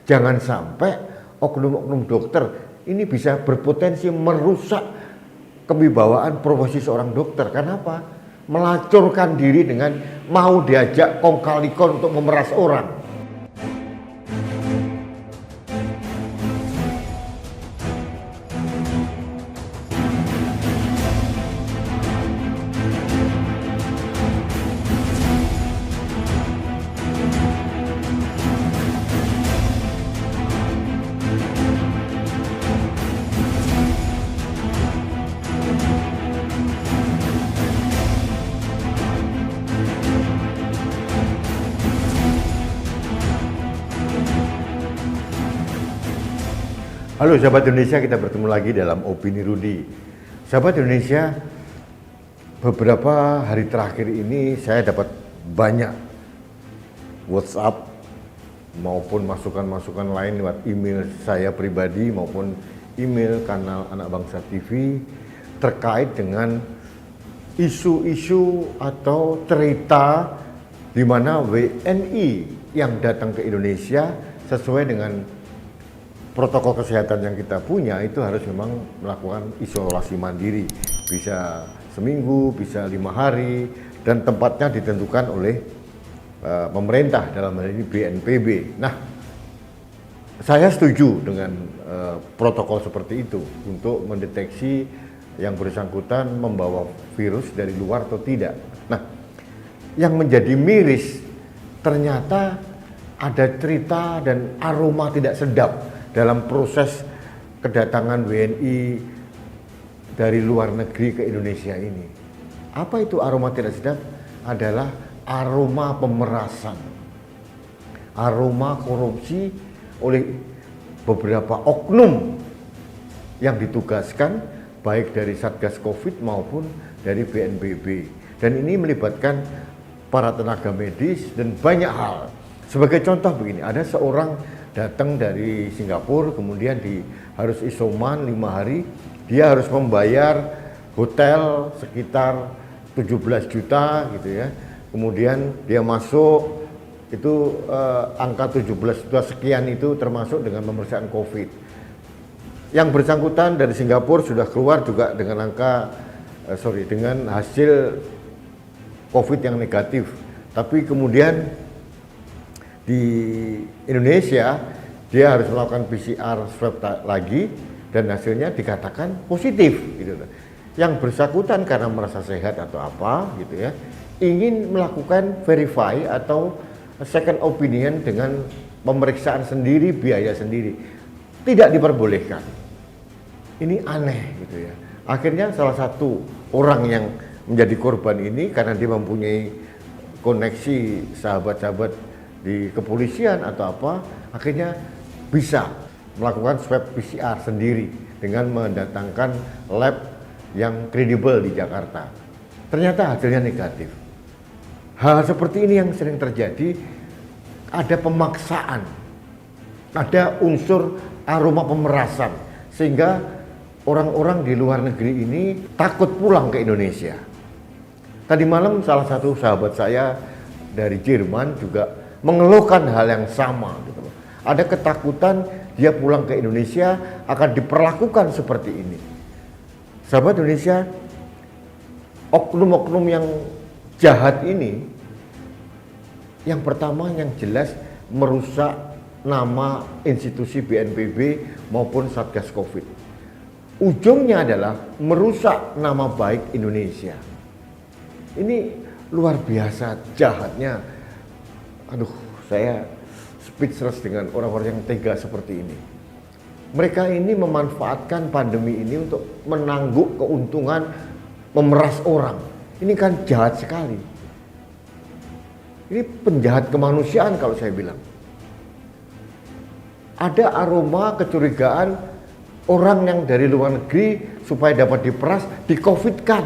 Jangan sampai oknum-oknum dokter ini bisa berpotensi merusak kewibawaan profesi seorang dokter. Kenapa? Melacurkan diri dengan mau diajak kong kali kong untuk memeras orang. Halo sahabat Indonesia, kita bertemu lagi dalam Opini Rudi. Sahabat Indonesia, beberapa hari terakhir ini saya dapat banyak WhatsApp maupun masukan-masukan lain lewat email saya pribadi maupun email kanal Anak Bangsa TV terkait dengan isu-isu atau cerita di mana WNI yang datang ke Indonesia sesuai dengan protokol kesehatan yang kita punya itu harus memang melakukan isolasi mandiri, bisa seminggu, bisa 5 hari, dan tempatnya ditentukan oleh pemerintah dalam hal ini BNPB. Nah, saya setuju dengan protokol seperti itu untuk mendeteksi yang bersangkutan membawa virus dari luar atau tidak. Nah, yang menjadi miris ternyata ada cerita dan aroma tidak sedap dalam proses kedatangan WNI dari luar negeri ke Indonesia ini. Apa itu aroma tidak sedap? Adalah aroma pemerasan, aroma korupsi oleh beberapa oknum yang ditugaskan baik dari Satgas Covid maupun dari BNPB. Dan ini melibatkan para tenaga medis dan banyak hal. Sebagai contoh begini, ada seorang datang dari Singapura, kemudian harus isoman 5 hari, dia harus membayar hotel sekitar 17 juta gitu ya. Kemudian dia masuk, itu angka 17 juta sekian itu termasuk dengan pemeriksaan COVID. Yang bersangkutan dari Singapura sudah keluar juga dengan dengan hasil COVID yang negatif. Tapi kemudian di Indonesia dia harus melakukan PCR swab lagi dan hasilnya dikatakan positif gitu. Yang bersangkutan karena merasa sehat atau apa gitu ya, ingin melakukan verify atau second opinion dengan pemeriksaan sendiri, biaya sendiri, tidak diperbolehkan. Ini aneh gitu ya. Akhirnya salah satu orang yang menjadi korban ini karena dia mempunyai koneksi sahabat-sahabat di kepolisian atau apa, akhirnya bisa melakukan swab PCR sendiri dengan mendatangkan lab yang kredibel di Jakarta. Ternyata hasilnya negatif. Hal seperti ini yang sering terjadi, ada pemaksaan, ada unsur aroma pemerasan, sehingga orang-orang di luar negeri ini takut pulang ke Indonesia. Tadi malam salah satu sahabat saya dari Jerman juga mengeluhkan hal yang sama gitu loh. Ada ketakutan dia pulang ke Indonesia akan diperlakukan seperti ini. Sahabat Indonesia, oknum-oknum yang jahat ini yang pertama yang jelas merusak nama institusi BNPB maupun Satgas Covid. Ujungnya adalah merusak nama baik Indonesia. Ini luar biasa jahatnya. Aduh, saya speechless dengan orang-orang yang tega seperti ini. Mereka ini memanfaatkan pandemi ini untuk menangguk keuntungan memeras orang. Ini kan jahat sekali. Ini penjahat kemanusiaan kalau saya bilang. Ada aroma kecurigaan orang yang dari luar negeri supaya dapat diperas, di-COVID-kan.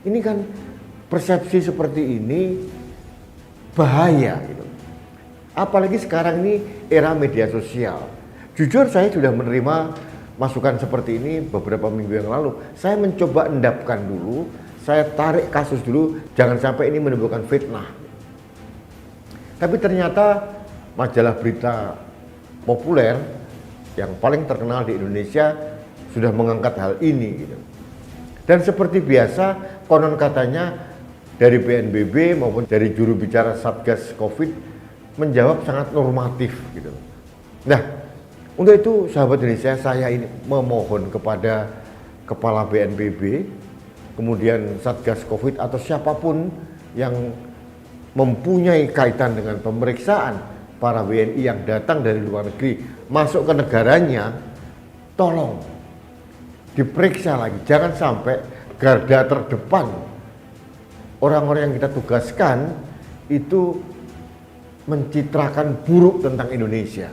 Ini kan persepsi seperti ini bahaya gitu. Apalagi sekarang ini era media sosial. Jujur saya sudah menerima masukan seperti ini beberapa minggu yang lalu. Saya mencoba endapkan dulu, saya tarik kasus dulu, jangan sampai ini menimbulkan fitnah. Tapi ternyata majalah berita populer, yang paling terkenal di Indonesia sudah mengangkat hal ini gitu. Dan seperti biasa, konon katanya dari BNPB maupun dari juru bicara Satgas Covid menjawab sangat normatif gitu. Nah, untuk itu sahabat Indonesia, saya ini memohon kepada Kepala BNPB, kemudian Satgas Covid atau siapapun yang mempunyai kaitan dengan pemeriksaan para WNI yang datang dari luar negeri masuk ke negaranya, tolong diperiksa lagi. Jangan sampai garda terdepan orang-orang yang kita tugaskan itu mencitrakan buruk tentang Indonesia.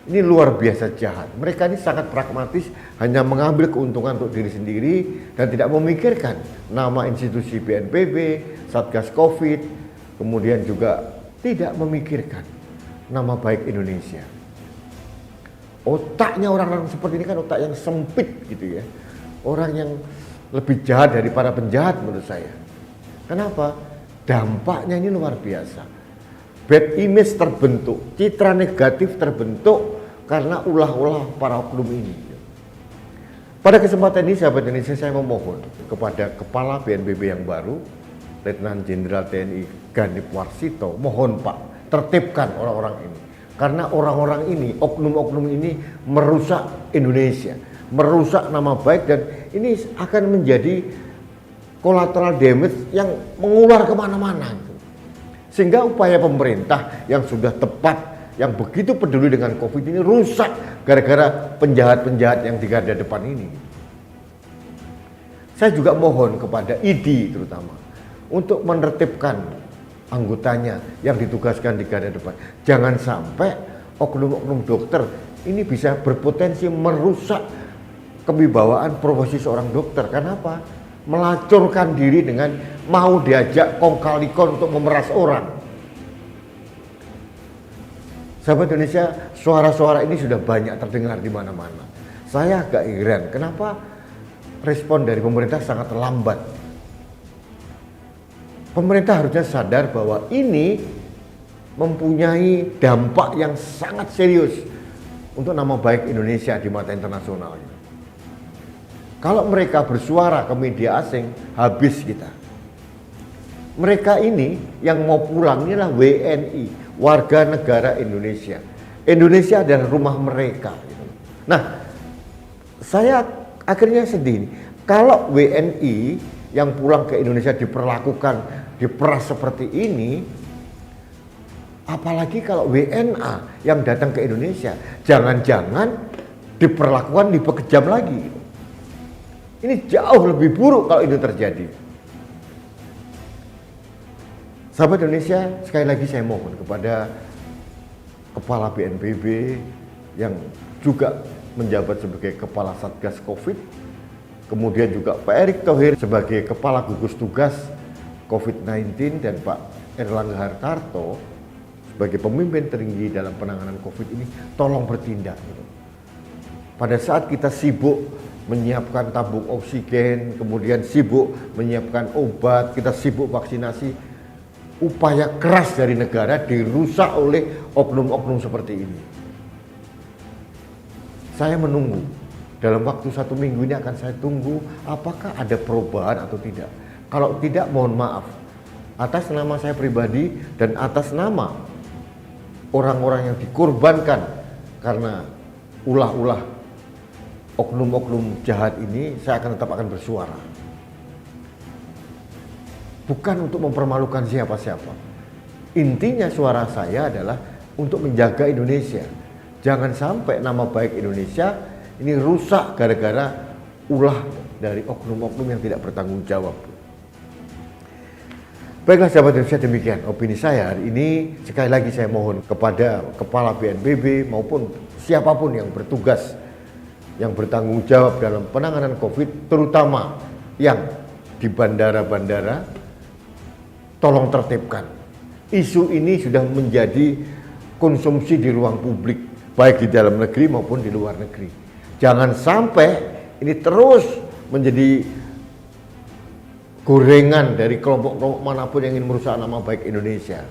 Ini luar biasa jahat. Mereka ini sangat pragmatis, hanya mengambil keuntungan untuk diri sendiri dan tidak memikirkan nama institusi BNPB, Satgas Covid, kemudian juga tidak memikirkan nama baik Indonesia. Otaknya orang-orang seperti ini kan otak yang sempit gitu ya. Orang yang lebih jahat dari para penjahat menurut saya. Kenapa? Dampaknya ini luar biasa. Bad image terbentuk, citra negatif terbentuk karena ulah-ulah para oknum ini. Pada kesempatan ini sahabat Indonesia, saya memohon kepada Kepala BNPB yang baru, Letnan Jenderal TNI Ganip Warsito, mohon Pak, tertibkan orang-orang ini. Karena orang-orang ini, oknum-oknum ini merusak Indonesia, merusak nama baik, dan ini akan menjadi collateral damage yang mengular kemana-mana. Sehingga upaya pemerintah yang sudah tepat, yang begitu peduli dengan Covid ini rusak gara-gara penjahat-penjahat yang di garda depan ini. Saya juga mohon kepada ID terutama untuk menertibkan anggotanya yang ditugaskan di garda depan. Jangan sampai oknum-oknum dokter ini bisa berpotensi merusak kewibawaan profesi seorang dokter. Kenapa? Melacurkan diri dengan mau diajak kong kali kong untuk memeras orang. Sahabat Indonesia, suara-suara ini sudah banyak terdengar di mana-mana. Saya agak heran, kenapa respon dari pemerintah sangat lambat. Pemerintah harusnya sadar bahwa ini mempunyai dampak yang sangat serius untuk nama baik Indonesia di mata internasional. Kalau mereka bersuara ke media asing, habis kita. Mereka ini yang mau pulang inilah WNI, warga negara Indonesia. Indonesia adalah rumah mereka. Nah, saya akhirnya sedih. Kalau WNI yang pulang ke Indonesia diperlakukan, diperas seperti ini, apalagi kalau WNA yang datang ke Indonesia, jangan-jangan diperlakukan lebih kejam lagi. Ini jauh lebih buruk kalau itu terjadi. Sahabat Indonesia, sekali lagi saya mohon kepada Kepala BNPB yang juga menjabat sebagai Kepala Satgas Covid, kemudian juga Pak Erick Thohir sebagai Kepala Gugus Tugas COVID-19 dan Pak Erlangga Hartarto sebagai pemimpin tertinggi dalam penanganan Covid ini, tolong bertindak. Pada saat kita sibuk menyiapkan tabung oksigen, kemudian sibuk menyiapkan obat, kita sibuk vaksinasi, upaya keras dari negara dirusak oleh oknum-oknum seperti ini. Saya menunggu, dalam waktu 1 minggu ini akan saya tunggu apakah ada perubahan atau tidak. Kalau tidak, mohon maaf atas nama saya pribadi dan atas nama orang-orang yang dikorbankan karena ulah-ulah oknum-oknum jahat ini, saya akan tetap akan bersuara. Bukan untuk mempermalukan siapa-siapa. Intinya suara saya adalah untuk menjaga Indonesia. Jangan sampai nama baik Indonesia ini rusak gara-gara ulah dari oknum-oknum yang tidak bertanggung jawab. Baiklah sahabat Indonesia, demikian opini saya hari ini. Sekali lagi saya mohon kepada Kepala BNPB maupun siapapun yang bertugas, yang bertanggung jawab dalam penanganan Covid, terutama yang di bandara-bandara, tolong tertibkan. Isu ini sudah menjadi konsumsi di ruang publik, baik di dalam negeri maupun di luar negeri. Jangan sampai ini terus menjadi gorengan dari kelompok-kelompok manapun yang ingin merusak nama baik Indonesia.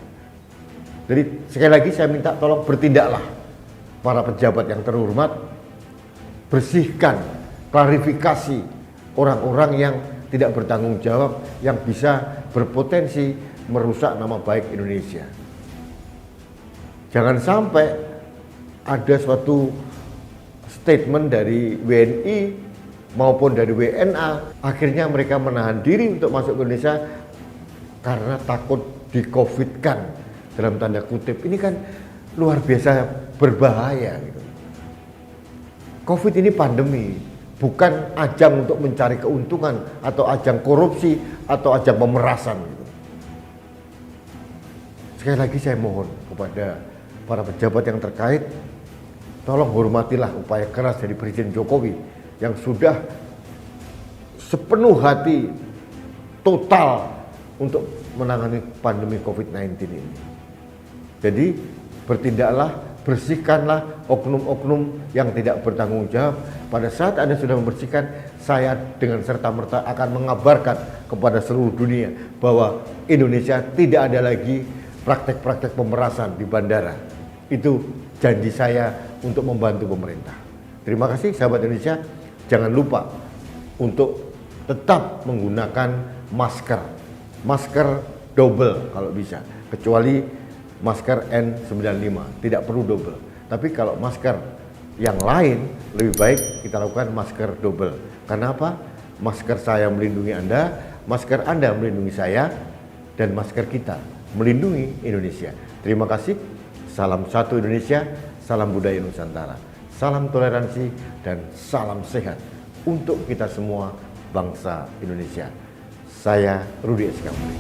Jadi sekali lagi saya minta tolong bertindaklah. para pejabat yang terhormat, bersihkan, klarifikasi orang-orang yang tidak bertanggung jawab, yang bisa berpotensi merusak nama baik Indonesia. Jangan sampai ada suatu statement dari WNI maupun dari WNA, akhirnya mereka menahan diri untuk masuk ke Indonesia karena takut di-COVID-kan, dalam tanda kutip. Ini kan luar biasa berbahaya gitu. COVID ini pandemi, bukan ajang untuk mencari keuntungan atau ajang korupsi atau ajang pemerasan gitu. Sekali lagi saya mohon kepada para pejabat yang terkait, tolong hormatilah upaya keras dari Presiden Jokowi yang sudah sepenuh hati total untuk menangani pandemi COVID-19 ini. Jadi bertindaklah, bersihkanlah oknum-oknum yang tidak bertanggung jawab. Pada saat Anda sudah membersihkan, saya dengan serta-merta akan mengabarkan kepada seluruh dunia bahwa Indonesia tidak ada lagi praktek-praktek pemerasan di bandara. Itu janji saya untuk membantu pemerintah. Terima kasih sahabat Indonesia. Jangan lupa untuk tetap menggunakan masker. Masker double kalau bisa, kecuali masker N95, tidak perlu double. Tapi kalau masker yang lain, lebih baik kita lakukan masker double. Karena apa? Masker saya melindungi Anda, masker Anda melindungi saya, dan masker kita melindungi Indonesia. Terima kasih. Salam satu Indonesia, salam budaya Nusantara, salam toleransi, dan salam sehat untuk kita semua bangsa Indonesia. Saya Rudi Eskamuri.